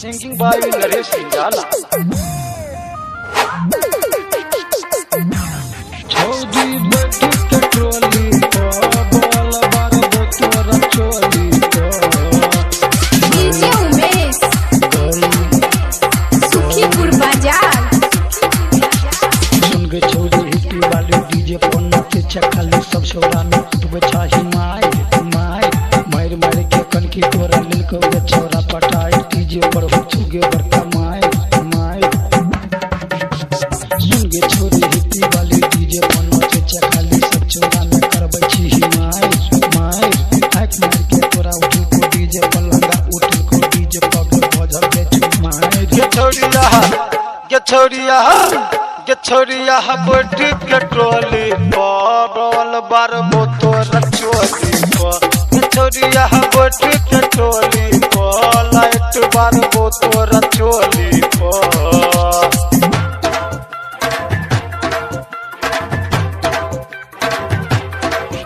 Singing by Naresh Nirala. छोड़ी बैठी के ट्रोली को बोल बार तोरा चोली को डीजे उमेश सुखीपुर बाजार सुन के छोड़ी हिट्टी वाली डीजे पर नाचे चखाली सब छोरा में डूबे चाही माय माय मार मार के कनकी तोरा लेल को छोरा पटाई डीजे पर हो चुगे बड़का माय माय सुन के छोड़ी हिट्टी वाली डीजे पर नाचे चखाली सब छोरा में करबै छी माय माय हाक मार के तोरा उठ को डीजे पर लगा उठ को डीजे पर भजल के छु माय Get छोड़िया बैठी के ट्रोली पर बार तोरा चोली पर छोड़िया बैठी के ट्रोली पर लाइट बार तोरा चोली पर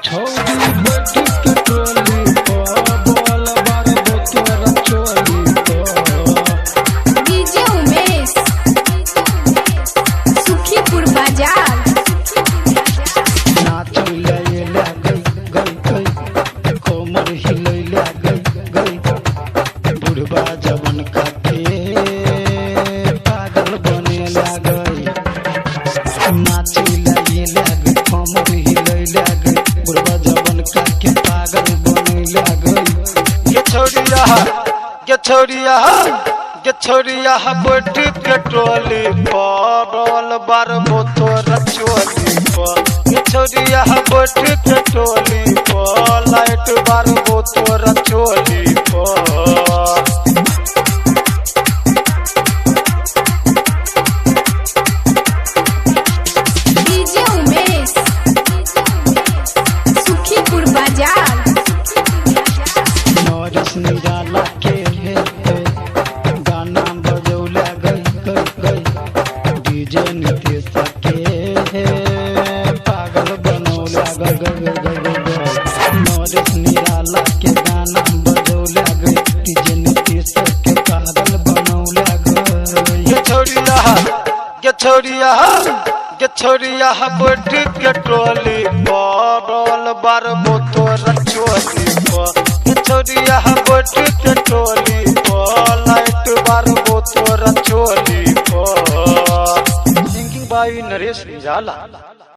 छोड़ी बैठी के ट्रोली को बोल बार तोरा चोली को डीजे उमेश सुखीपुर बाजार नाचल ले गई कोमर हिलै ले गई बुढ़वा जवन काटे पागल बने लागई नाचल ले गई कोमर हिलै ले गई बुढ़वा जवन काटे पागल बने लागई Get छोड़िया बैठी के ट्रोली पर बार तोरा चोली पर छोड़िया बैठी के ट्रोली पर लाइट बार तोरा चोली पर डीजे उमेश सुखीपुर बाजार नरेश निराला के गाना बजौला गई डीजे नीतीश के पागल बनौला नरेश निराला के गाना बजौला गई डीजे नीतीश के पागल बनौला छोड़िया बैठी के ट्रोली पर बार तोरा चोली पर छोड़िया बैठी के ट्रोली पर लाइट बार तोरा चोली पर सिंगिंग बाय नरेश निराला।